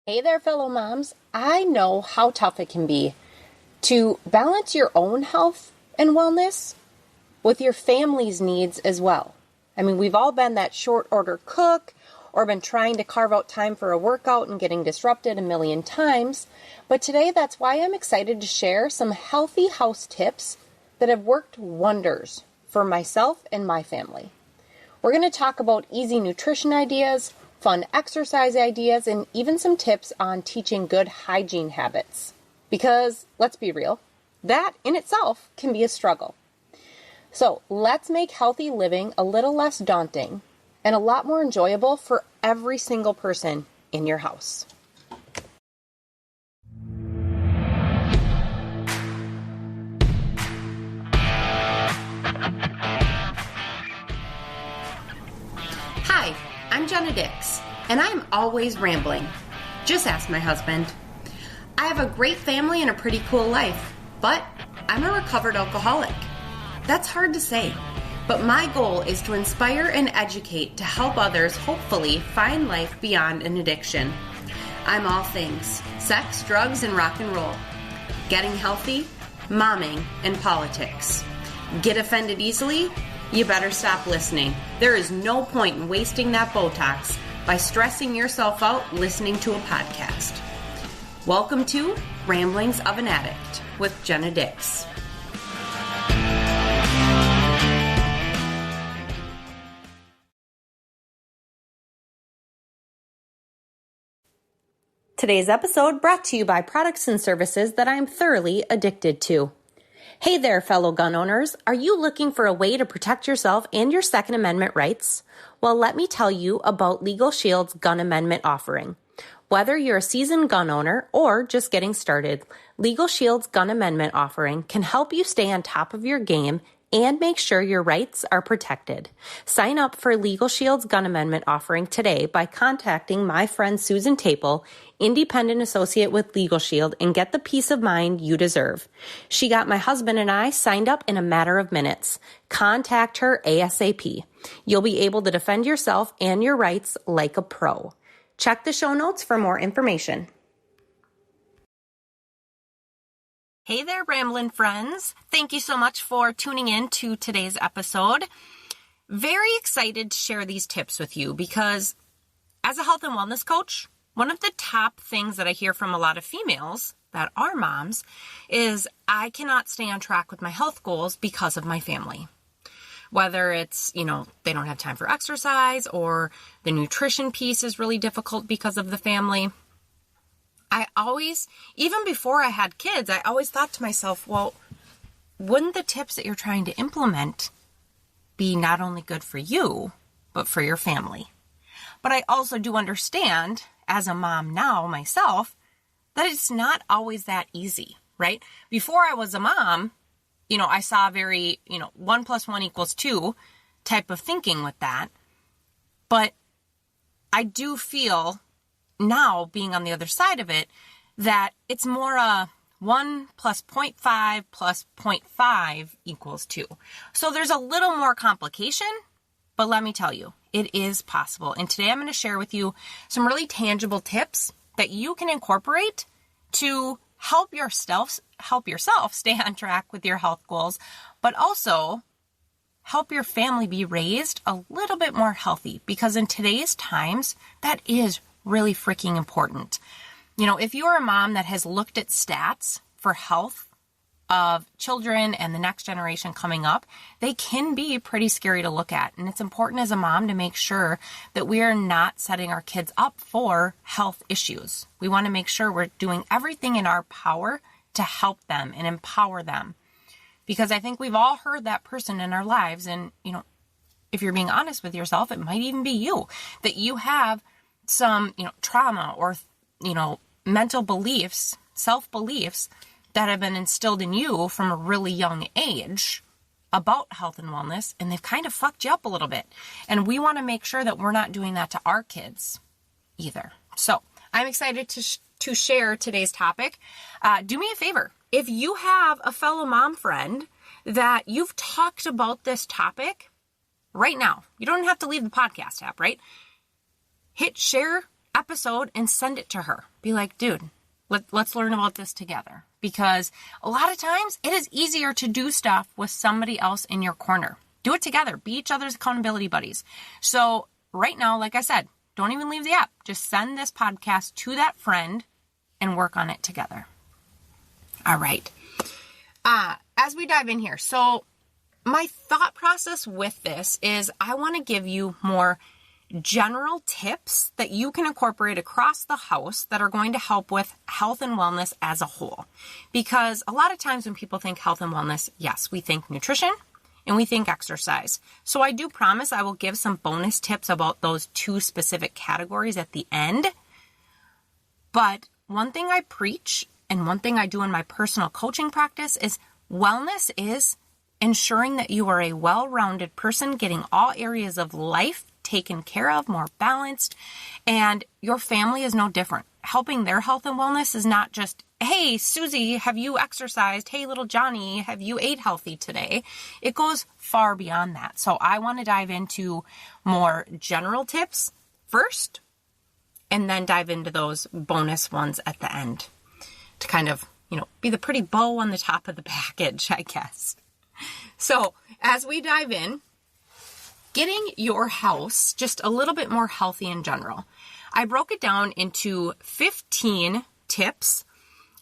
Hey there, fellow moms. I know how tough it can be to balance your own health and wellness with your family's needs as well. I mean, we've all been that short order cook or been trying to carve out time for a workout and getting disrupted a million times. But today, that's why I'm excited to share some healthy house tips that have worked wonders for myself and my family. We're going to talk about easy nutrition ideas, fun exercise ideas, and even some tips on teaching good hygiene habits. Because, let's be real, that in itself can be a struggle. So let's make healthy living a little less daunting and a lot more enjoyable for every single person in your house. Hi, I'm Jenna Dix, and I'm always rambling. Just ask my husband. I have a great family and a pretty cool life, but I'm a recovered alcoholic. That's hard to say, but my goal is to inspire and educate to help others hopefully find life beyond an addiction. I'm all things: sex, drugs, and rock and roll. Getting healthy, momming, and politics. Get offended easily? You better stop listening. There is no point in wasting that Botox by stressing yourself out listening to a podcast. Welcome to Ramblings of an Addict with Jenna Dix. Today's episode brought to you by products and services that I'm thoroughly addicted to. Hey there, fellow gun owners. Are you looking for a way to protect yourself and your Second Amendment rights? Well, let me tell you about LegalShield's gun amendment offering. Whether you're a seasoned gun owner or just getting started, LegalShield's gun amendment offering can help you stay on top of your game and make sure your rights are protected. Sign up for LegalShield's gun amendment offering today by contacting my friend Susan Taple, independent associate with LegalShield, and get the peace of mind you deserve. She got my husband and I signed up in a matter of minutes. Contact her ASAP. You'll be able to defend yourself and your rights like a pro. Check the show notes for more information. Hey there, Ramblin' friends. Thank you so much for tuning in to today's episode. Very excited to share these tips with you because as a health and wellness coach, one of the top things that I hear from a lot of females that are moms is I cannot stay on track with my health goals because of my family. Whether it's, they don't have time for exercise or the nutrition piece is really difficult because of the family. I always, even before I had kids, I always thought to myself, well, wouldn't the tips that you're trying to implement be not only good for you, but for your family? But I also do understand, as a mom now myself, that it's not always that easy, right? Before I was a mom, I saw very, 1 + 1 = 2 type of thinking with that. But I do feel now, being on the other side of it, that it's more a 1 + 0.5 + 0.5 = 2. So there's a little more complication, but let me tell you, it is possible. And today I'm going to share with you some really tangible tips that you can incorporate to help yourself stay on track with your health goals, but also help your family be raised a little bit more healthy, because in today's times, that is really freaking important. If you're a mom that has looked at stats for health of children and the next generation coming up, they can be pretty scary to look at. And it's important as a mom to make sure that we are not setting our kids up for health issues. We want to make sure we're doing everything in our power to help them and empower them. Because I think we've all heard that person in our lives. And, if you're being honest with yourself, it might even be you, that you have some, trauma or, mental beliefs, self-beliefs that have been instilled in you from a really young age about health and wellness, and they've kind of fucked you up a little bit. And we want to make sure that we're not doing that to our kids either. So I'm excited to share today's topic. Do me a favor. If you have a fellow mom friend that you've talked about this topic right now, you don't have to leave the podcast app, right? Hit share episode and send it to her. Be like, dude, let's learn about this together. Because a lot of times it is easier to do stuff with somebody else in your corner. Do it together. Be each other's accountability buddies. So right now, like I said, don't even leave the app. Just send this podcast to that friend and work on it together. All right. As we dive in here, so my thought process with this is I want to give you more general tips that you can incorporate across the house that are going to help with health and wellness as a whole. Because a lot of times when people think health and wellness, yes, we think nutrition and we think exercise. So I do promise I will give some bonus tips about those two specific categories at the end. But one thing I preach and one thing I do in my personal coaching practice is wellness is ensuring that you are a well-rounded person, getting all areas of life taken care of, more balanced, and your family is no different. Helping their health and wellness is not just, hey, Susie, have you exercised? Hey, little Johnny, have you ate healthy today? It goes far beyond that. So I want to dive into more general tips first, and then dive into those bonus ones at the end to kind of, be the pretty bow on the top of the package, I guess. So as we dive in, getting your house just a little bit more healthy in general, I broke it down into 15 tips,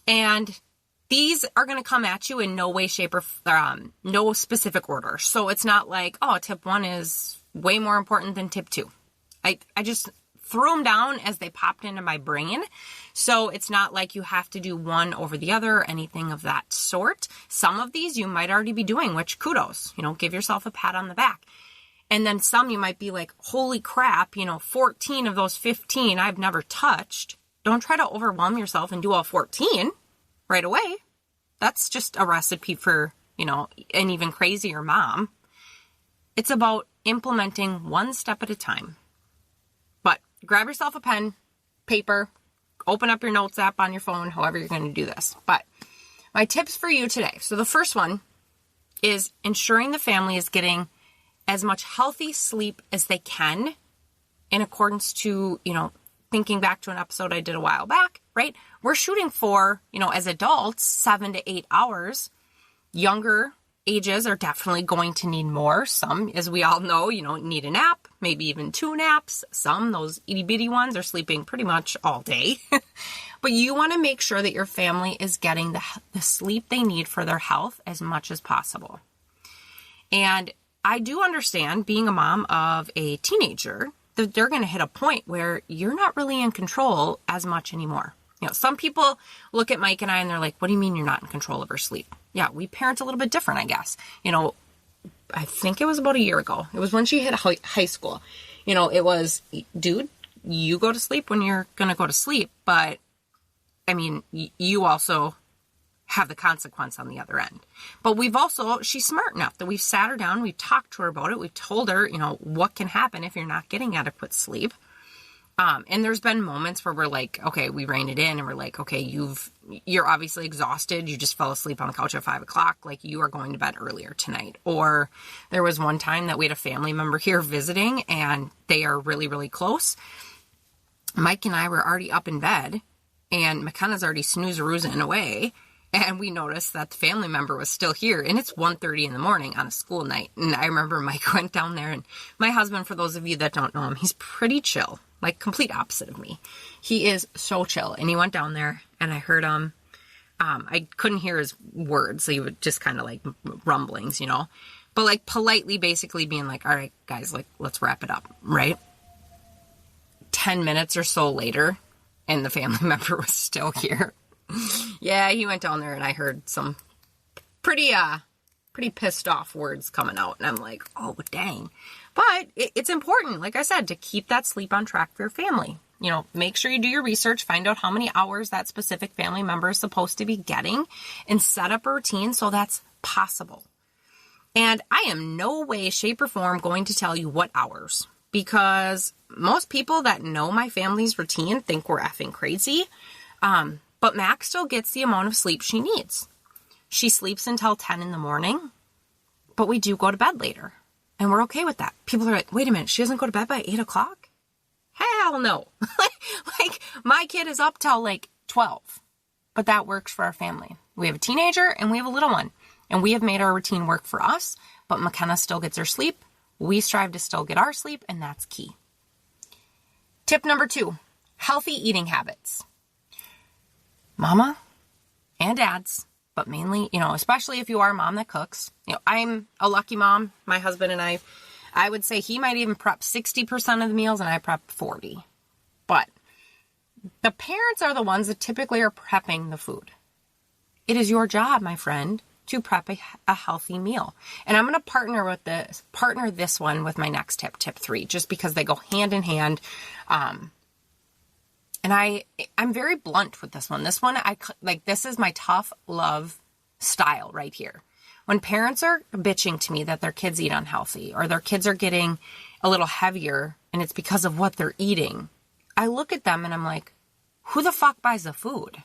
and these are going to come at you in no way, shape, or no specific order. So it's not like, oh, tip 1 is way more important than tip 2. I just threw them down as they popped into my brain. So it's not like you have to do one over the other or anything of that sort. Some of these you might already be doing, which kudos, give yourself a pat on the back. And then some you might be like, holy crap, 14 of those 15 I've never touched. Don't try to overwhelm yourself and do all 14 right away. That's just a recipe for, an even crazier mom. It's about implementing one step at a time. But grab yourself a pen, paper, open up your notes app on your phone, however you're going to do this. But my tips for you today. So the first one is ensuring the family is getting as much healthy sleep as they can in accordance to, thinking back to an episode I did a while back, right? We're shooting for, as adults, 7 to 8 hours. Younger ages are definitely going to need more. Some, as we all know, need a nap, maybe even 2 naps. Some, those itty bitty ones, are sleeping pretty much all day. But you want to make sure that your family is getting the sleep they need for their health as much as possible. And I do understand, being a mom of a teenager, that they're going to hit a point where you're not really in control as much anymore. Some people look at Mike and I and they're like, what do you mean you're not in control of her sleep? Yeah, we parent a little bit different, I guess. I think it was about a year ago. It was when she hit high school. It was, dude, you go to sleep when you're going to go to sleep. But, you also have the consequence on the other end. But she's smart enough that we've sat her down, we've talked to her about it, we've told her, what can happen if you're not getting adequate sleep. And there's been moments where we're like, okay, we rein it in and we're like, okay, you're obviously exhausted. You just fell asleep on the couch at 5:00. Like, you are going to bed earlier tonight. Or there was one time that we had a family member here visiting and they are really, really close. Mike and I were already up in bed and McKenna's already snooze-a-roozing away. And we noticed that the family member was still here, and it's 1:30 in the morning on a school night. And I remember Mike went down there, and my husband, for those of you that don't know him, he's pretty chill, like complete opposite of me. He is so chill. And he went down there, and I heard him. I couldn't hear his words, so he would just kind of like rumblings, but like politely basically being like, all right, guys, like, let's wrap it up, right? 10 minutes or so later, and the family member was still here. Yeah, he went down there and I heard some pretty pissed off words coming out. And I'm like, oh, dang. But it's important, like I said, to keep that sleep on track for your family. Make sure you do your research, find out how many hours that specific family member is supposed to be getting, and set up a routine so that's possible. And I am no way, shape, or form going to tell you what hours, because most people that know my family's routine think we're effing crazy. But Max still gets the amount of sleep she needs. She sleeps until 10 in the morning, but we do go to bed later. And we're okay with that. People are like, wait a minute, she doesn't go to bed by 8:00? Hell no. Like my kid is up till like 12, but that works for our family. We have a teenager and we have a little one, and we have made our routine work for us, but McKenna still gets her sleep. We strive to still get our sleep, and that's key. Tip number 2, healthy eating habits. Mama and dads, but mainly, especially if you are a mom that cooks. I'm a lucky mom. My husband and I would say he might even prep 60% of the meals and I prep 40. But the parents are the ones that typically are prepping the food. It is your job, my friend, to prep a healthy meal. And I'm going to partner this one with my next tip 3, just because they go hand in hand. And I'm very blunt with this one. This one, this is my tough love style right here. When parents are bitching to me that their kids eat unhealthy or their kids are getting a little heavier and it's because of what they're eating, I look at them and I'm like, who the fuck buys the food?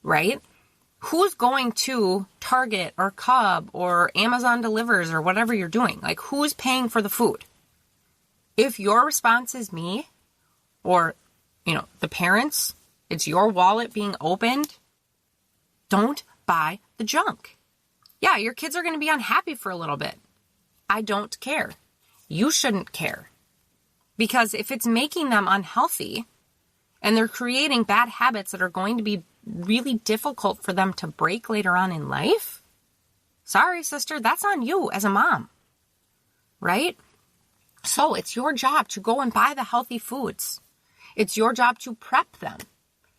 Right? Who's going to Target or Cub or Amazon Delivers or whatever you're doing? Like, who's paying for the food? If your response is me or, the parents, it's your wallet being opened, don't buy the junk. Yeah, your kids are going to be unhappy for a little bit. I don't care. You shouldn't care. Because if it's making them unhealthy and they're creating bad habits that are going to be really difficult for them to break later on in life, sorry, sister, that's on you as a mom, right? So it's your job to go and buy the healthy foods. It's your job to prep them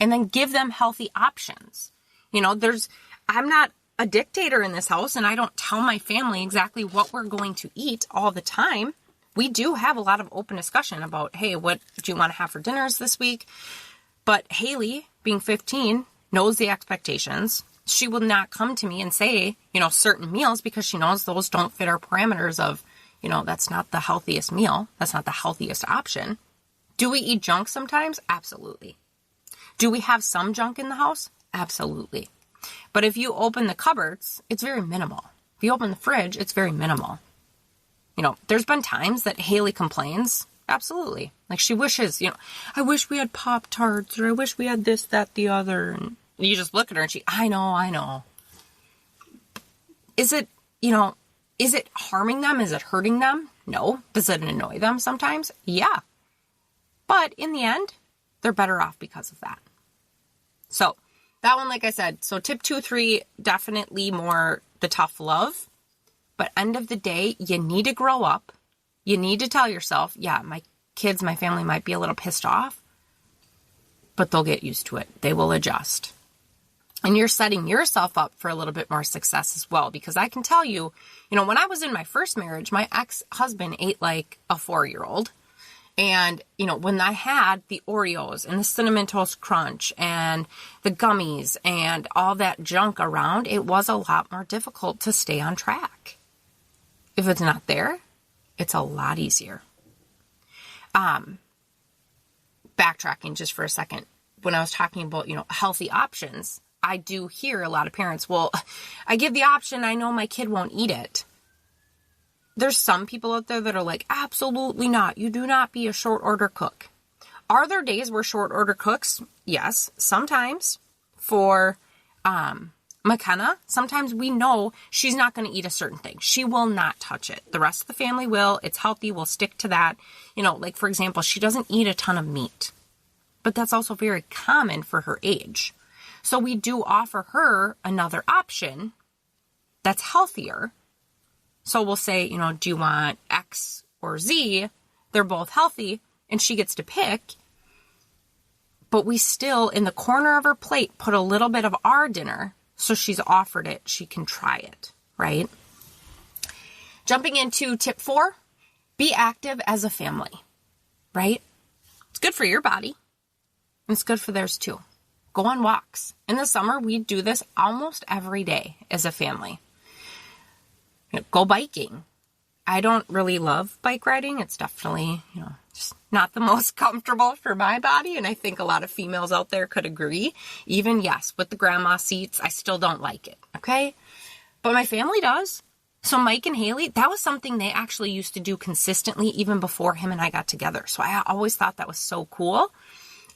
and then give them healthy options. I'm not a dictator in this house and I don't tell my family exactly what we're going to eat all the time. We do have a lot of open discussion about, hey, what do you want to have for dinners this week? But Haley, being 15, knows the expectations. She will not come to me and say, certain meals because she knows those don't fit our parameters of, that's not the healthiest meal. That's not the healthiest option. Do we eat junk sometimes? Absolutely. Do we have some junk in the house? Absolutely. But if you open the cupboards, it's very minimal. If you open the fridge, it's very minimal. There's been times that Haley complains. Absolutely. Like she wishes, I wish we had Pop-Tarts or I wish we had this, that, the other. And you just look at her and I know. Is it harming them? Is it hurting them? No. Does it annoy them sometimes? Yeah. But in the end, they're better off because of that. So that one, like I said, so tip 2, 3, definitely more the tough love. But end of the day, you need to grow up. You need to tell yourself, yeah, my kids, my family might be a little pissed off, but they'll get used to it. They will adjust. And you're setting yourself up for a little bit more success as well. Because I can tell you, when I was in my first marriage, my ex-husband ate like a 4-year-old. And, when I had the Oreos and the Cinnamon Toast Crunch and the gummies and all that junk around, it was a lot more difficult to stay on track. If it's not there, it's a lot easier. Backtracking just for a second. When I was talking about, healthy options, I do hear a lot of parents, well, I give the option, I know my kid won't eat it. There's some people out there that are like, absolutely not. You do not be a short order cook. Are there days where short order cooks? Yes, sometimes. For McKenna, sometimes we know she's not going to eat a certain thing. She will not touch it. The rest of the family will. It's healthy. We'll stick to that. Like for example, she doesn't eat a ton of meat. But that's also very common for her age. So we do offer her another option that's healthier. So we'll say, do you want X or Z? They're both healthy and she gets to pick. But we still, in the corner of her plate, put a little bit of our dinner. So she's offered it. She can try it, right? Jumping into tip 4, be active as a family, right? It's good for your body. And it's good for theirs too. Go on walks. In the summer, we do this almost every day as a family. Go biking. I don't really love bike riding. It's definitely, just not the most comfortable for my body. And I think a lot of females out there could agree. Even, yes, with the grandma seats, I still don't like it. Okay. But my family does. So Mike and Haley, that was something they actually used to do consistently even before him and I got together. So I always thought that was so cool.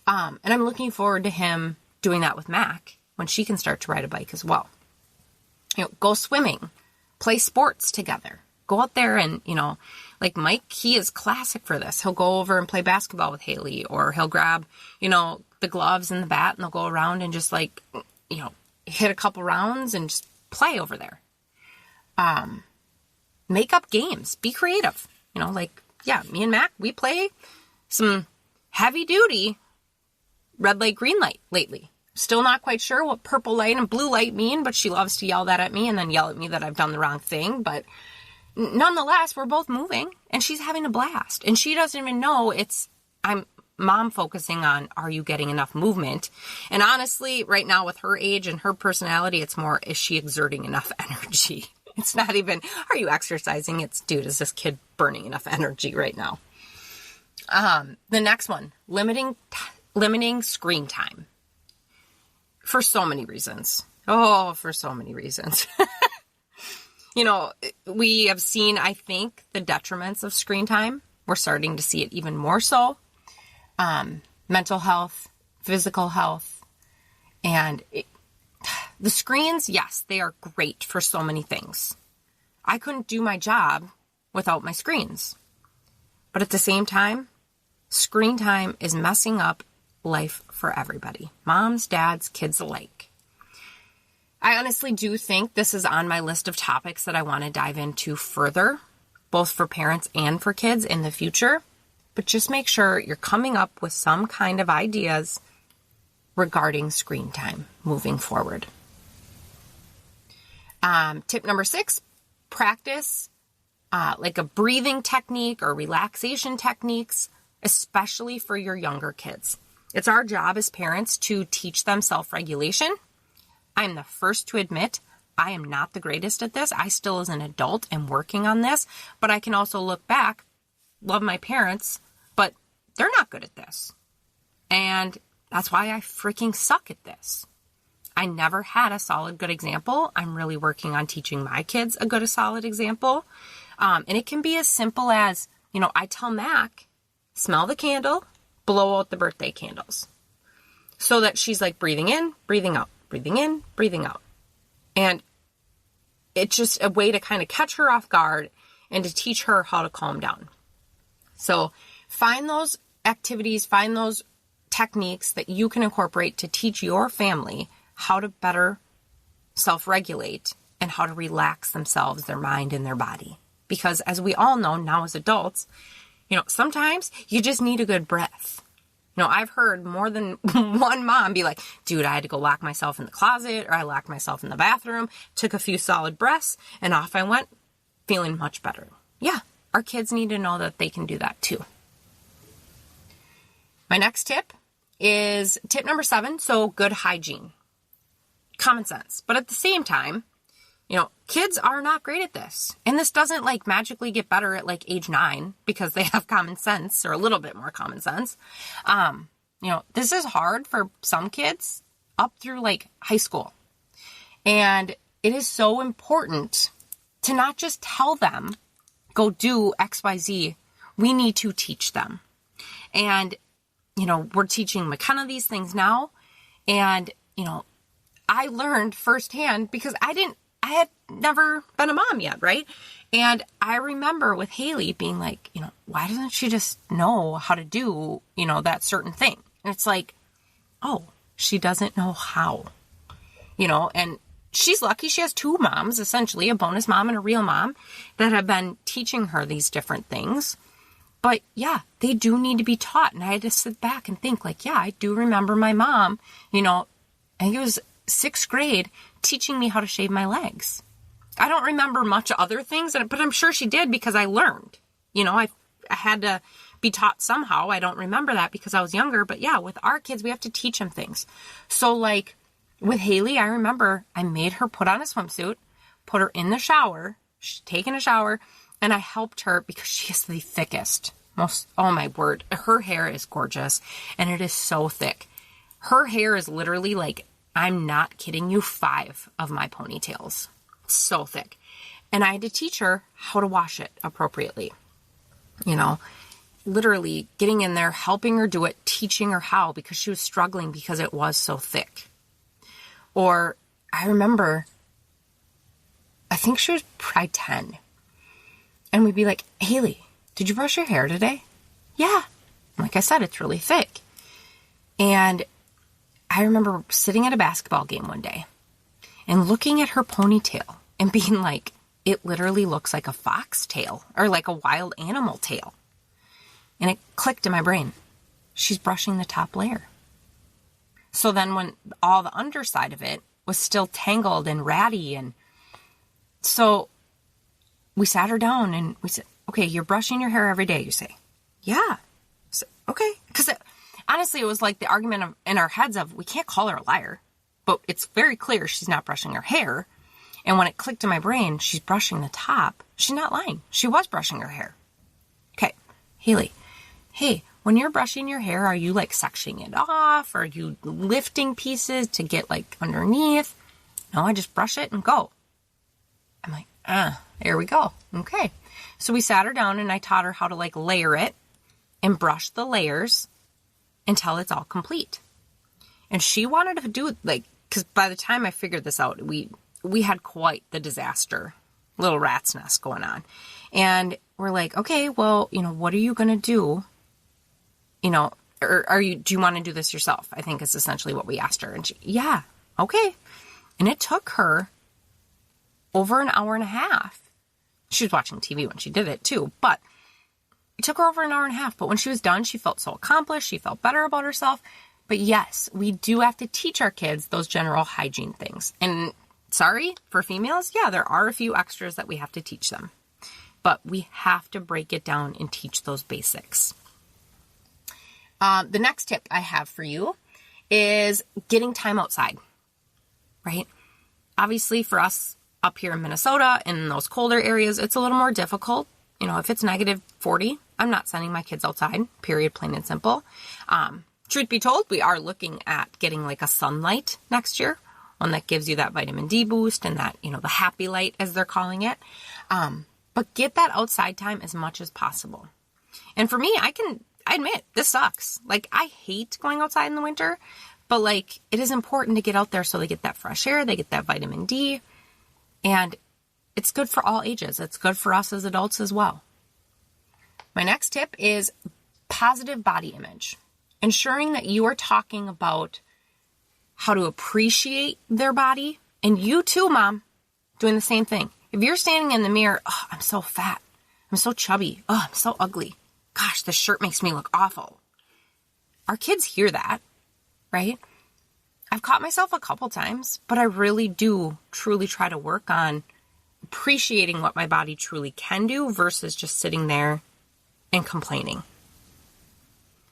And I'm looking forward to him doing that with Mac when she can start to ride a bike as well. Go swimming, play sports together, go out there and, like Mike, he is classic for this. He'll go over and play basketball with Haley, or he'll grab, the gloves and the bat, and they'll go around and just hit a couple rounds and just play over there. Make up games, be creative. Me and Mac, we play some heavy duty red light, green light lately. Still not quite sure what purple light and blue light mean, but she loves to yell that at me and then yell at me that I've done the wrong thing. But nonetheless, we're both moving and she's having a blast, and she doesn't even know I'm mom focusing on, are you getting enough movement? And honestly, right now with her age and her personality, it's more, is she exerting enough energy? It's not even, are you exercising? It's, dude, is this kid burning enough energy right now? The next one, limiting screen time. For so many reasons. For so many reasons. We have seen, I think, the detriments of screen time. We're starting to see it even more so. Mental health, physical health, and the screens, yes, they are great for so many things. I couldn't do my job without my screens. But at the same time, screen time is messing up life for everybody. Moms, dads, kids alike. I honestly do think this is on my list of topics that I want to dive into further, both for parents and for kids in the future. But just make sure you're coming up with some kind of ideas regarding screen time moving forward. Tip number 6, practice like a breathing technique or relaxation techniques, especially for your younger kids. It's our job as parents to teach them self-regulation. I'm the first to admit I am not the greatest at this. I still, as an adult, am working on this, but I can also look back, love my parents, but they're not good at this. And that's why I freaking suck at this. I never had a solid, good example. I'm really working on teaching my kids a good, solid example. And it can be as simple as, I tell Mac, smell the candle, blow out the birthday candles. So that she's like breathing in, breathing out, breathing in, breathing out. And it's just a way to kind of catch her off guard and to teach her how to calm down. So find those activities, find those techniques that you can incorporate to teach your family how to better self-regulate and how to relax themselves, their mind and their body. Because as we all know now as adults, sometimes you just need a good breath. I've heard more than one mom be like, dude, I had to go lock myself in the closet, or I locked myself in the bathroom, took a few solid breaths, and off I went, feeling much better. Yeah, our kids need to know that they can do that too. My next tip is tip number 7. So good hygiene. Common sense. But at the same time, kids are not great at this. And this doesn't magically get better at age 9 because they have common sense, or a little bit more common sense. This is hard for some kids up through high school. And it is so important to not just tell them, go do X, Y, Z. We need to teach them. And, we're teaching McKenna these things now. And, I learned firsthand because I had never been a mom yet, right? And I remember with Haley being like, why doesn't she just know how to do, that certain thing? And it's like, oh, she doesn't know how, and she's lucky she has 2 moms, essentially, a bonus mom and a real mom, that have been teaching her these different things. But yeah, they do need to be taught. And I had to sit back and think I do remember my mom, I think it was 6th grade, teaching me how to shave my legs. I don't remember much other things, but I'm sure she did because I learned. I had to be taught somehow. I don't remember that because I was younger. But yeah, with our kids, we have to teach them things. So with Haley, I remember I made her put on a swimsuit, put her in the shower, she's taking a shower, and I helped her because she is the thickest. Oh my word. Her hair is gorgeous and it is so thick. Her hair is literally I'm not kidding you, 5 of my ponytails. It's so thick. And I had to teach her how to wash it appropriately. You know, literally getting in there, helping her do it, teaching her how, because she was struggling because it was so thick. Or I remember, I think she was probably 10. And we'd be like, Haley, did you brush your hair today? Yeah. Like I said, it's really thick. And I remember sitting at a basketball game one day and looking at her ponytail and being like, it literally looks like a fox tail or like a wild animal tail. And it clicked in my brain. She's brushing the top layer. So then when all the underside of it was still tangled and ratty, and so we sat her down and we said, okay, you're brushing your hair every day, you say. Yeah. So, okay. Because honestly, it was like the argument in our heads of, we can't call her a liar, but it's very clear she's not brushing her hair. And when it clicked in my brain, she's brushing the top. She's not lying. She was brushing her hair. Okay. Haley, hey, when you're brushing your hair, are you like sectioning it off? Are you lifting pieces to get like underneath? No, I just brush it and go. I'm like, there we go. Okay. So we sat her down and I taught her how to like layer it and brush the layers until it's all complete. And she wanted to do it like, because by the time I figured this out, we had quite the disaster, little rat's nest going on. And we're like, okay, well, you know, what are you going to do? You know, or do you want to do this yourself? I think is essentially what we asked her. And she, yeah, okay. And it took her over an hour and a half. She was watching TV when she did it too, but it took her over an hour and a half. But when she was done, she felt so accomplished. She felt better about herself. But yes, we do have to teach our kids those general hygiene things. And sorry, for females, yeah, there are a few extras that we have to teach them. But we have to break it down and teach those basics. The next tip I have for you is getting time outside, right? Obviously for us up here in Minnesota, in those colder areas, it's a little more difficult. You know, if it's negative 40, I'm not sending my kids outside, period, plain and simple. Truth be told, we are looking at getting like a sunlight next year, one that gives you that vitamin D boost and that, you know, the happy light as they're calling it. But get that outside time as much as possible. And for me, I admit, this sucks. Like, I hate going outside in the winter, but like, it is important to get out there so they get that fresh air, they get that vitamin D, and it's good for all ages. It's good for us as adults as well. My next tip is positive body image. Ensuring that you are talking about how to appreciate their body, and you too, mom, doing the same thing. If you're standing in the mirror, oh, I'm so fat, I'm so chubby, oh, I'm so ugly. Gosh, this shirt makes me look awful. Our kids hear that, right? I've caught myself a couple times, but I really do truly try to work on appreciating what my body truly can do versus just sitting there and complaining.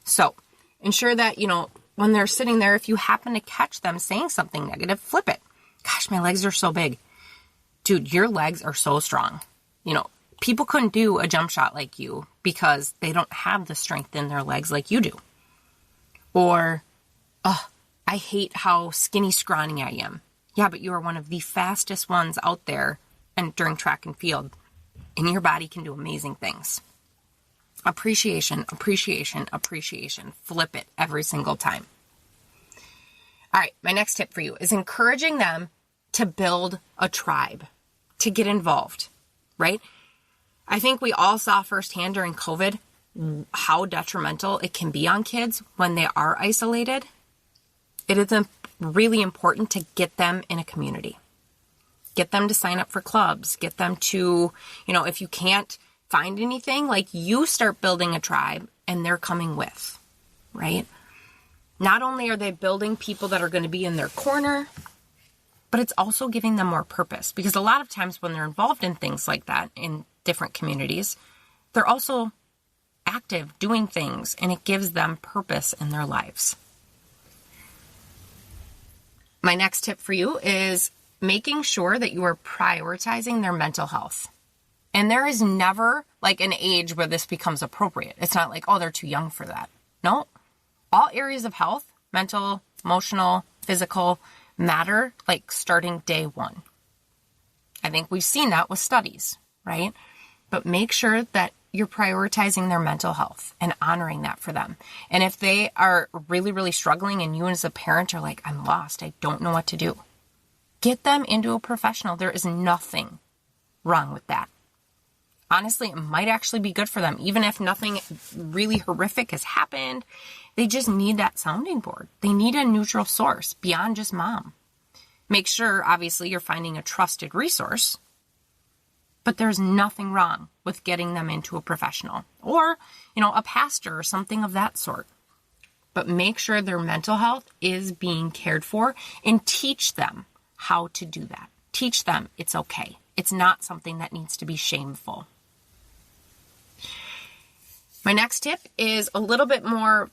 So ensure that, you know, when they're sitting there, if you happen to catch them saying something negative, flip it. Gosh, my legs are so big. Dude, your legs are so strong. You know, people couldn't do a jump shot like you because they don't have the strength in their legs like you do. Or, I hate how skinny, scrawny I am. Yeah, but you are one of the fastest ones out there and during track and field, and your body can do amazing things. Appreciation, appreciation, appreciation. Flip it every single time. All right, my next tip for you is encouraging them to build a tribe, to get involved, right? I think we all saw firsthand during COVID how detrimental it can be on kids when they are isolated. It is really important to get them in a community. Get them to sign up for clubs. Get them to, you know, if you can't find anything, like you start building a tribe and they're coming with, right? Not only are they building people that are going to be in their corner, but it's also giving them more purpose. Because a lot of times when they're involved in things like that in different communities, they're also active doing things and it gives them purpose in their lives. My next tip for you is making sure that you are prioritizing their mental health. And there is never like an age where this becomes appropriate. It's not like, oh, they're too young for that. No, all areas of health, mental, emotional, physical, matter like starting day one. I think we've seen that with studies, right? But make sure that you're prioritizing their mental health and honoring that for them. And if they are really, really struggling and you as a parent are like, I'm lost, I don't know what to do, get them into a professional. There is nothing wrong with that. Honestly, it might actually be good for them. Even if nothing really horrific has happened, they just need that sounding board. They need a neutral source beyond just mom. Make sure, obviously, you're finding a trusted resource, but there's nothing wrong with getting them into a professional or, a pastor or something of that sort. But make sure their mental health is being cared for and teach them how to do that. Teach them it's okay. It's not something that needs to be shameful. My next tip is a little bit more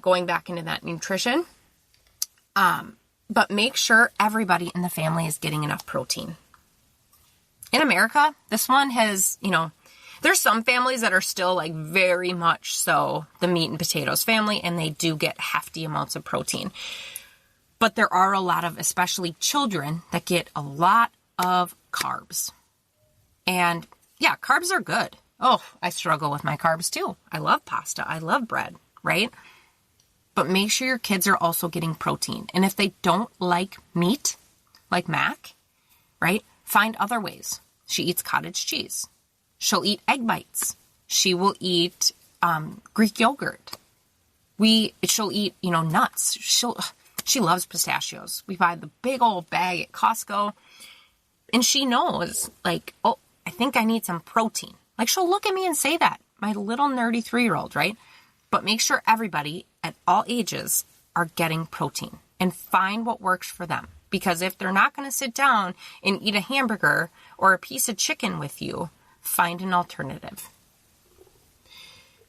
going back into that nutrition, but make sure everybody in the family is getting enough protein. In America, this one has, there's some families that are still like very much so the meat and potatoes family, and they do get hefty amounts of protein. But there are a lot of, especially children, that get a lot of carbs. And yeah, carbs are good. Oh, I struggle with my carbs too. I love pasta. I love bread, right? But make sure your kids are also getting protein. And if they don't like meat, like Mac, right? Find other ways. She eats cottage cheese. She'll eat egg bites. She will eat Greek yogurt. She'll eat, nuts. She loves pistachios. We buy the big old bag at Costco. And she knows, like, oh, I think I need some protein. Like, she'll look at me and say that. My little nerdy 3-year-old, right? But make sure everybody at all ages are getting protein and find what works for them. Because if they're not going to sit down and eat a hamburger or a piece of chicken with you, find an alternative.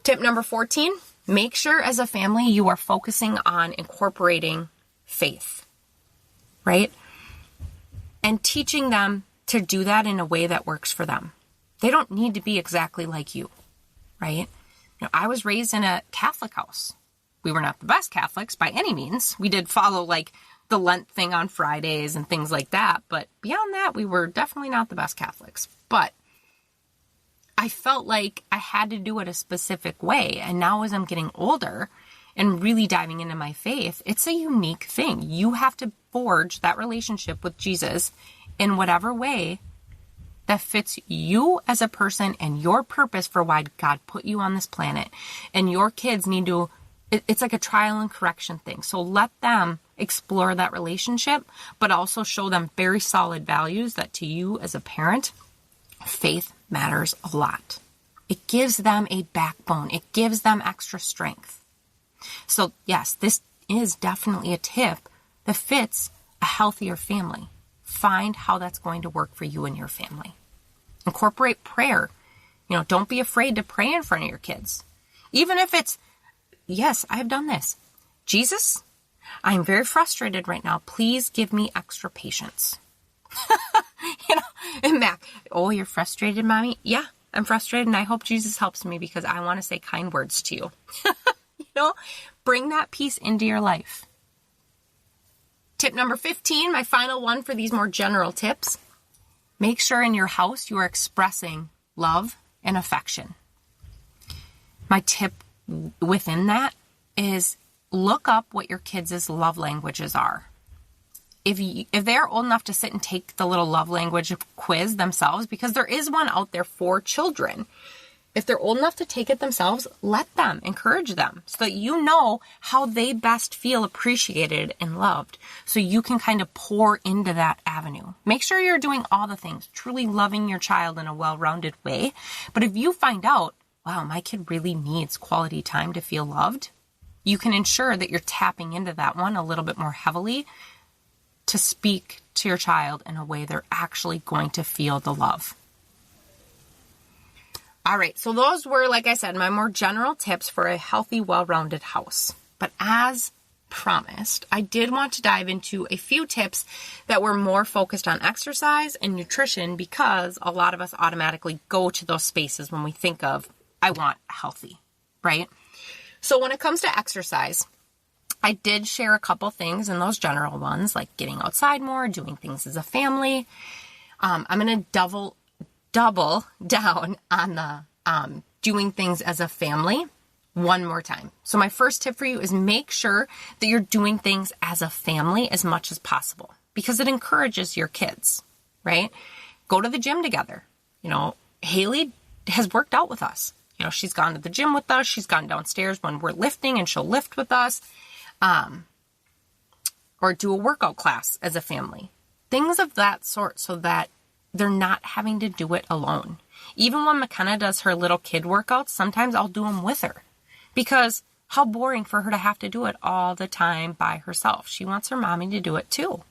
Tip number 14, make sure as a family you are focusing on incorporating faith, right? And teaching them to do that in a way that works for them. They don't need to be exactly like you, right? I was raised in a Catholic house. We were not the best Catholics by any means. We did follow like the Lent thing on Fridays and things like that. But beyond that, we were definitely not the best Catholics. But I felt like I had to do it a specific way. And now as I'm getting older and really diving into my faith, it's a unique thing. You have to forge that relationship with Jesus in whatever way that fits you as a person and your purpose for why God put you on this planet. And your kids need to, it's like a trial and correction thing. So let them explore that relationship, but also show them very solid values that to you as a parent, faith matters a lot. It gives them a backbone. It gives them extra strength. So yes, this is definitely a tip that fits a healthier family. Find how that's going to work for you and your family. Incorporate prayer. Don't be afraid to pray in front of your kids. Even if it's, yes, I've done this. Jesus, I'm very frustrated right now. Please give me extra patience. And Mac, oh, you're frustrated, Mommy? Yeah, I'm frustrated, and I hope Jesus helps me because I want to say kind words to you. Bring that peace into your life. Tip number 15, my final one for these more general tips. Make sure in your house you are expressing love and affection. My tip within that is look up what your kids' love languages are. If they're old enough to sit and take the little love language quiz themselves, because there is one out there for children, if they're old enough to take it themselves, let them, encourage them so that you know how they best feel appreciated and loved. So you can kind of pour into that avenue. Make sure you're doing all the things, truly loving your child in a well-rounded way. But if you find out, wow, my kid really needs quality time to feel loved, you can ensure that you're tapping into that one a little bit more heavily to speak to your child in a way they're actually going to feel the love. All right, so those were, like I said, my more general tips for a healthy, well-rounded house. But as promised, I did want to dive into a few tips that were more focused on exercise and nutrition because a lot of us automatically go to those spaces when we think of, I want healthy, right? So when it comes to exercise, I did share a couple things in those general ones, like getting outside more, doing things as a family. I'm going to double down on the doing things as a family one more time. So my first tip for you is make sure that you're doing things as a family as much as possible because it encourages your kids, right? Go to the gym together. Haley has worked out with us. She's gone to the gym with us. She's gone downstairs when we're lifting and she'll lift with us. Or do a workout class as a family. Things of that sort so that they're not having to do it alone. Even when McKenna does her little kid workouts, sometimes I'll do them with her. Because how boring for her to have to do it all the time by herself. She wants her mommy to do it too.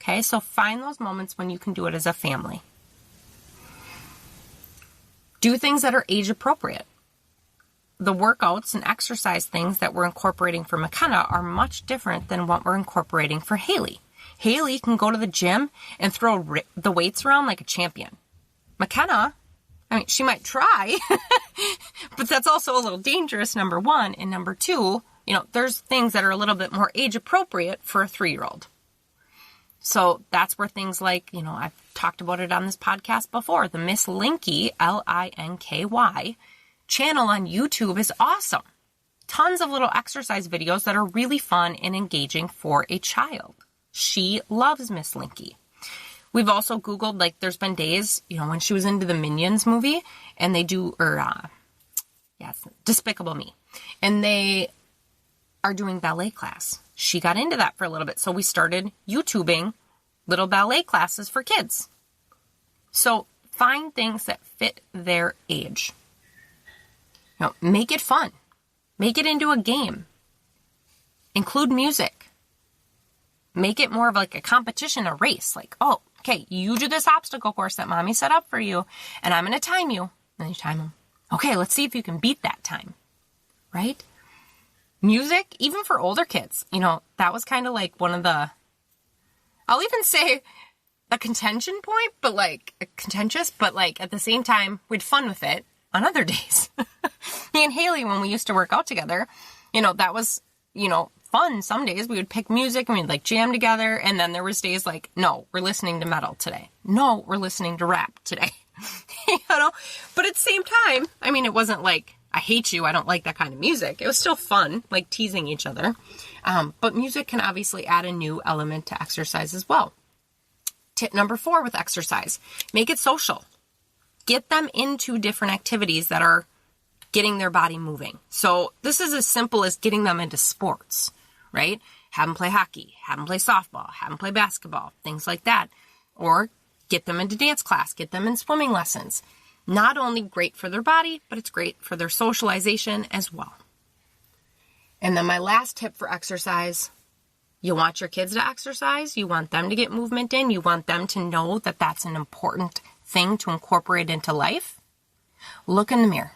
Okay, so find those moments when you can do it as a family. Do things that are age appropriate. The workouts and exercise things that we're incorporating for McKenna are much different than what we're incorporating for Haley. Haley can go to the gym and throw the weights around like a champion. McKenna, she might try, but that's also a little dangerous, number one. And number two, there's things that are a little bit more age appropriate for a 3-year-old. So that's where things like, I've talked about it on this podcast before, the Miss Linky, Linky, channel on YouTube is awesome. Tons of little exercise videos that are really fun and engaging for a child. She loves Miss Linky. We've also Googled, there's been days, when she was into the Minions movie and they do, Despicable Me. And they are doing ballet class. She got into that for a little bit. So we started YouTubing little ballet classes for kids. So find things that fit their age. Make it fun. Make it into a game. Include music. Make it more of like a competition, a race. Okay, you do this obstacle course that mommy set up for you, and I'm going to time you. And you time them. Okay, let's see if you can beat that time. Right? Music, even for older kids, that was kind of like one of the, I'll even say a contention point, but contentious, but at the same time, we had fun with it on other days. Me and Haley, when we used to work out together, that was, fun. Some days we would pick music and we'd jam together. And then there was days no, we're listening to metal today. No, we're listening to rap today. But at the same time, it wasn't I hate you, I don't like that kind of music. It was still fun, teasing each other. But music can obviously add a new element to exercise as well. Tip number 4 with exercise, make it social. Get them into different activities that are getting their body moving. So this is as simple as getting them into sports, right? Have them play hockey, have them play softball, have them play basketball, things like that. Or get them into dance class, get them in swimming lessons. Not only great for their body, but it's great for their socialization as well. And then my last tip for exercise, you want your kids to exercise, you want them to get movement in, you want them to know that that's an important thing to incorporate into life. Look in the mirror.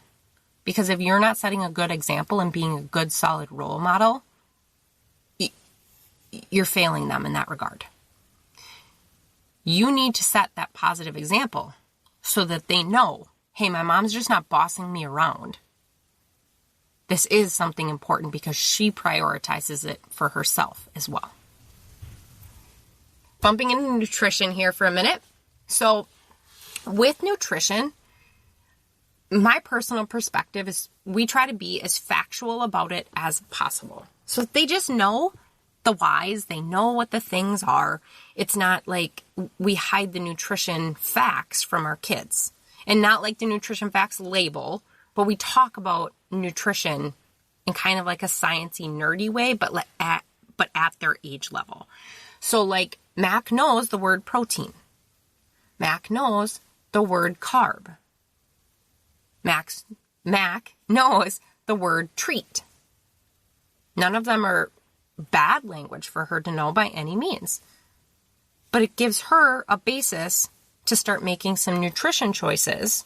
Because if you're not setting a good example and being a good, solid role model, you're failing them in that regard. You need to set that positive example so that they know, hey, my mom's just not bossing me around. This is something important because she prioritizes it for herself as well. Bumping into nutrition here for a minute. So with nutrition, my personal perspective is we try to be as factual about it as possible. So they just know the whys, they know what the things are. It's not like we hide the nutrition facts from our kids. And not like the nutrition facts label, but we talk about nutrition in kind of like a sciencey, nerdy way, but at their age level. So Mac knows the word protein. Mac knows the word carb. Mac knows the word treat. None of them are bad language for her to know by any means. But it gives her a basis to start making some nutrition choices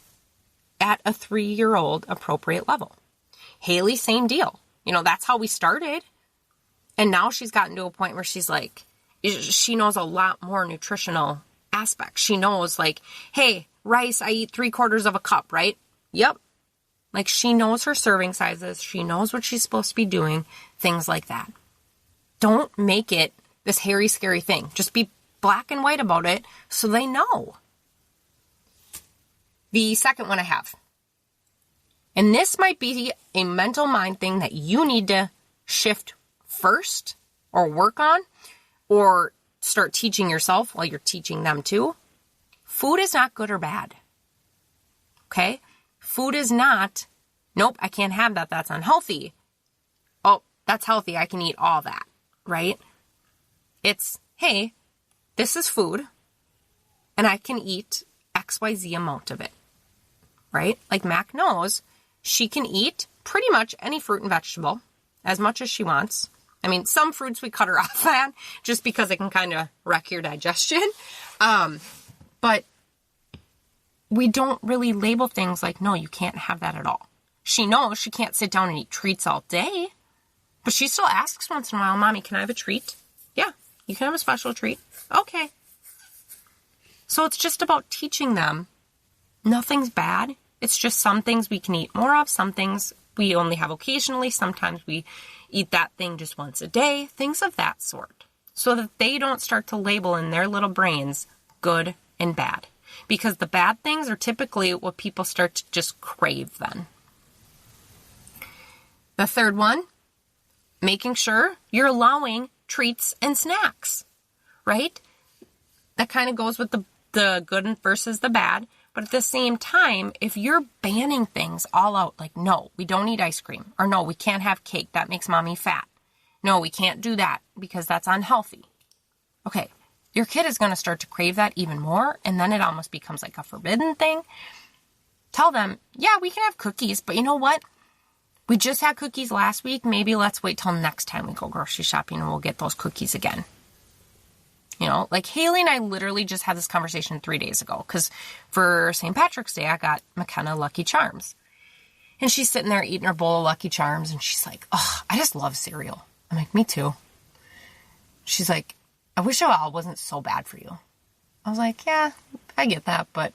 at a 3-year-old appropriate level. Haley, same deal. That's how we started. And now she's gotten to a point where she's she knows a lot more nutritional aspects. She knows hey, rice, I eat 3/4 of a cup, right? Yep. She knows her serving sizes. She knows what she's supposed to be doing. Things like that. Don't make it this hairy, scary thing. Just be black and white about it so they know. The second one I have, and this might be a mental mind thing that you need to shift first or work on or start teaching yourself while you're teaching them too. Food is not good or bad. Okay? Food is not, nope, I can't have that. That's unhealthy. Oh, that's healthy. I can eat all that, right? It's, hey, this is food and I can eat XYZ amount of it, right? Like Mac knows she can eat pretty much any fruit and vegetable as much as she wants. I mean, some fruits we cut her off on just because it can kind of wreck your digestion. But we don't really label things like, no, you can't have that at all. She knows she can't sit down and eat treats all day, but she still asks once in a while, Mommy, can I have a treat? Yeah, you can have a special treat. Okay. So it's just about teaching them nothing's bad. It's just some things we can eat more of, some things we only have occasionally. Sometimes we eat that thing just once a day, things of that sort, so that they don't start to label in their little brains good and bad. Because the bad things are typically what people start to just crave then. The third one, making sure you're allowing treats and snacks, right? That kind of goes with the good versus the bad. But at the same time, if you're banning things all out, like, no, we don't eat ice cream, or no, we can't have cake, that makes mommy fat. No, we can't do that because that's unhealthy. Okay, your kid is going to start to crave that even more, and then it almost becomes like a forbidden thing. Tell them, yeah, we can have cookies, but you know what? We just had cookies last week. Maybe let's wait till next time we go grocery shopping and we'll get those cookies again. You know, like Haley and I literally just had this conversation 3 days ago because for St. Patrick's Day, I got McKenna Lucky Charms. And she's sitting there eating her bowl of Lucky Charms and she's like, oh, I just love cereal. I'm like, me too. She's like, I wish it all wasn't so bad for you. I was like, yeah, I get that. But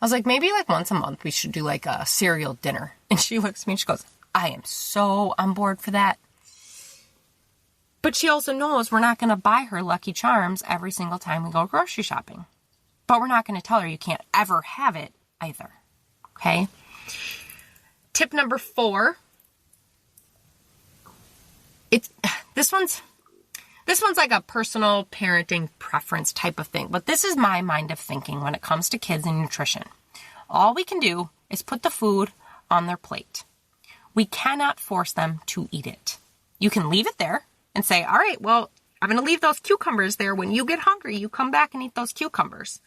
I was like, maybe like once a month we should do like a cereal dinner. And she looks at me and she goes, I am so on board for that. But she also knows we're not going to buy her Lucky Charms every single time we go grocery shopping. But we're not going to tell her you can't ever have it either. Okay? Tip number 4. This one's like a personal parenting preference type of thing. But this is my mind of thinking when it comes to kids and nutrition. All we can do is put the food on their plate. We cannot force them to eat it. You can leave it there and say, all right, well, I'm going to leave those cucumbers there. When you get hungry, you come back and eat those cucumbers.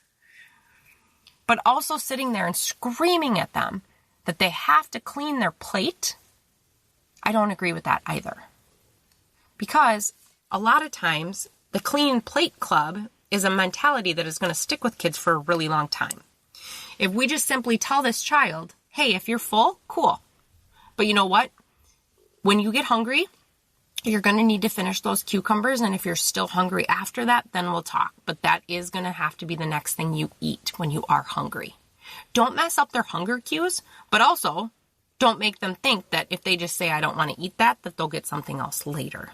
But also sitting there and screaming at them that they have to clean their plate, I don't agree with that either. Because a lot of times, the clean plate club is a mentality that is going to stick with kids for a really long time. If we just simply tell this child, hey, if you're full, cool. But you know what? When you get hungry, you're going to need to finish those cucumbers. And if you're still hungry after that, then we'll talk. But that is going to have to be the next thing you eat when you are hungry. Don't mess up their hunger cues, but also don't make them think that if they just say, I don't want to eat that they'll get something else later.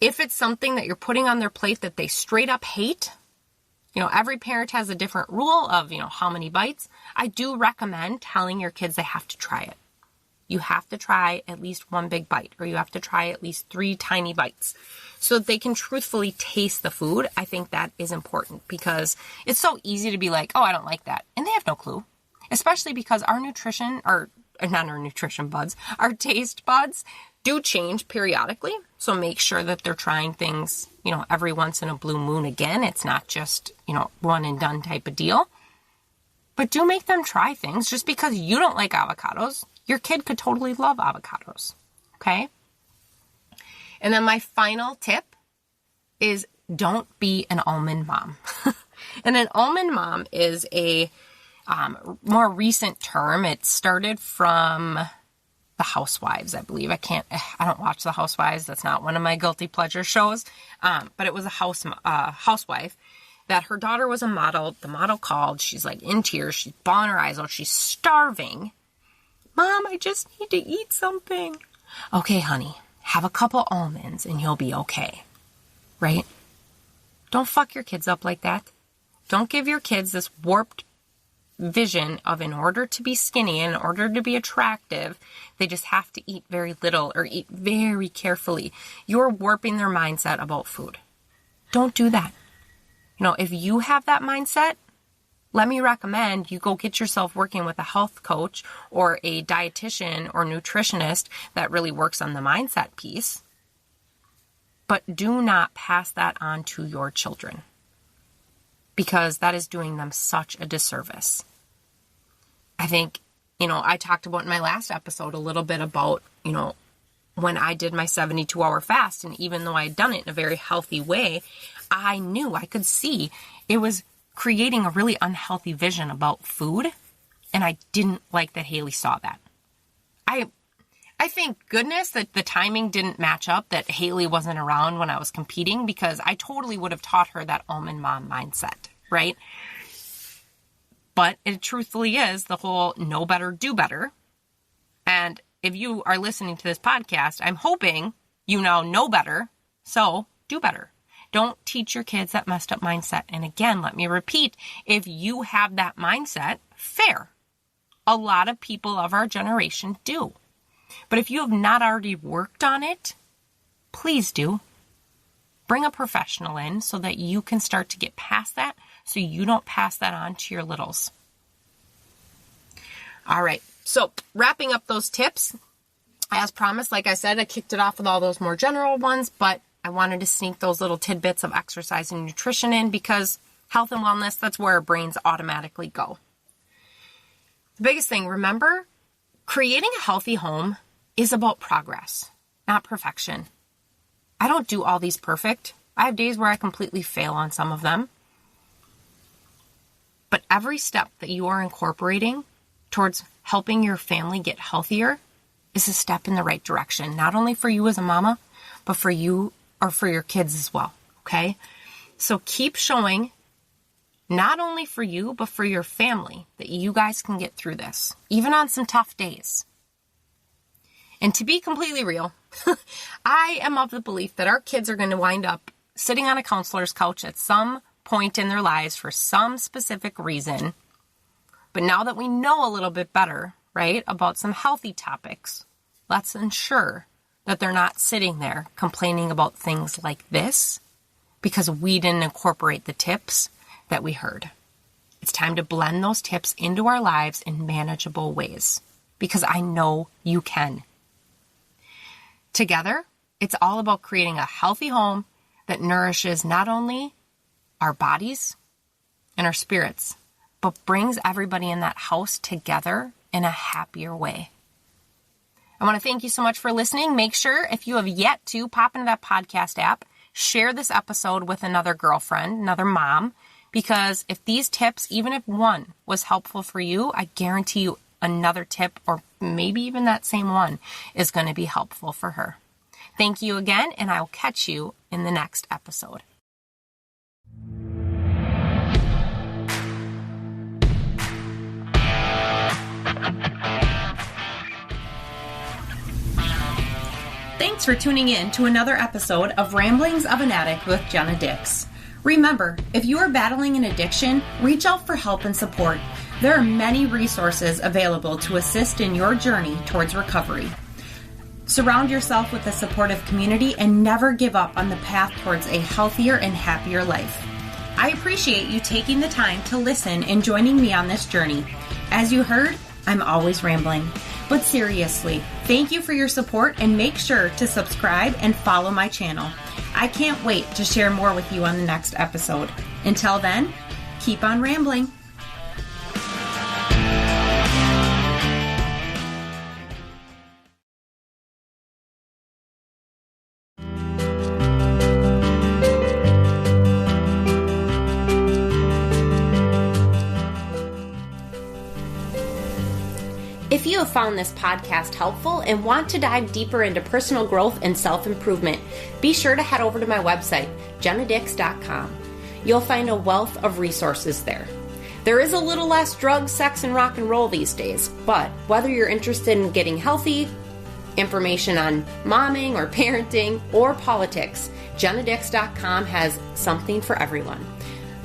If it's something that you're putting on their plate that they straight up hate, every parent has a different rule of, how many bites. I do recommend telling your kids they have to try it. You have to try at least one big bite, or you have to try at least 3 tiny bites so that they can truthfully taste the food. I think that is important because it's so easy to be like, oh, I don't like that. And they have no clue, especially because our taste buds do change periodically. So make sure that they're trying things, every once in a blue moon again. It's not just, one and done type of deal. But do make them try things. Just because you don't like avocados, your kid could totally love avocados. Okay? And then my final tip is don't be an almond mom. And an almond mom is a more recent term. It started from the Housewives, I believe. I don't watch the Housewives. That's not one of my guilty pleasure shows. But it was a housewife that her daughter was a model. The model called. She's like in tears. She's bawling her eyes out. She's starving. Mom, I just need to eat something. Okay, honey, have a couple almonds and you'll be okay. Right? Don't fuck your kids up like that. Don't give your kids this warped vision of in order to be skinny, in order to be attractive, they just have to eat very little or eat very carefully. You're warping their mindset about food. Don't do that. If you have that mindset, let me recommend you go get yourself working with a health coach or a dietitian or nutritionist that really works on the mindset piece. But do not pass that on to your children, because that is doing them such a disservice. I think, I talked about in my last episode a little bit about, when I did my 72-hour fast, and even though I had done it in a very healthy way, I could see it was creating a really unhealthy vision about food, and I didn't like that Haley saw that. I thank goodness that the timing didn't match up, that Haley wasn't around when I was competing, because I totally would have taught her that almond mom mindset, right? But it truthfully is the whole know better, do better. And if you are listening to this podcast, I'm hoping you now know better, so do better. Don't teach your kids that messed up mindset. And again, let me repeat, if you have that mindset, fair. A lot of people of our generation do. But if you have not already worked on it, please do. Bring a professional in so that you can start to get past that, so you don't pass that on to your littles. All right. So wrapping up those tips, as promised, like I said, I kicked it off with all those more general ones, but I wanted to sneak those little tidbits of exercise and nutrition in, because health and wellness, that's where our brains automatically go. The biggest thing, remember, creating a healthy home is about progress, not perfection. I don't do all these perfect. I have days where I completely fail on some of them. But every step that you are incorporating towards helping your family get healthier is a step in the right direction, not only for you as a mama, but for you or for your kids as well, okay? So keep showing, not only for you, but for your family, that you guys can get through this, even on some tough days. And to be completely real, I am of the belief that our kids are going to wind up sitting on a counselor's couch at some point in their lives for some specific reason. But now that we know a little bit better, right, about some healthy topics, let's ensure that they're not sitting there complaining about things like this because we didn't incorporate the tips that we heard. It's time to blend those tips into our lives in manageable ways, because I know you can. Together, it's all about creating a healthy home that nourishes not only our bodies and our spirits, but brings everybody in that house together in a happier way. I want to thank you so much for listening. Make sure, if you have yet to, pop into that podcast app, share this episode with another girlfriend, another mom, because if these tips, even if one was helpful for you, I guarantee you another tip, or maybe even that same one, is going to be helpful for her. Thank you again, and I will catch you in the next episode. Thanks for tuning in to another episode of Ramblings of an Addict with Jenna Dix. Remember, if you are battling an addiction, reach out for help and support. There are many resources available to assist in your journey towards recovery. Surround yourself with a supportive community and never give up on the path towards a healthier and happier life. I appreciate you taking the time to listen and joining me on this journey. As you heard, I'm always rambling. But seriously, thank you for your support, and make sure to subscribe and follow my channel. I can't wait to share more with you on the next episode. Until then, keep on rambling. If you have found this podcast helpful and want to dive deeper into personal growth and self-improvement, be sure to head over to my website, jennadix.com. You'll find a wealth of resources there. There is a little less drugs, sex, and rock and roll these days, but whether you're interested in getting healthy, information on momming or parenting, or politics, jennadix.com has something for everyone.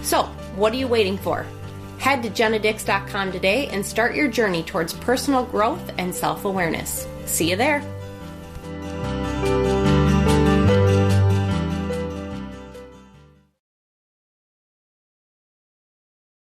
So, What are you waiting for? Head to jennadix.com today and start your journey towards personal growth and self-awareness. See you there.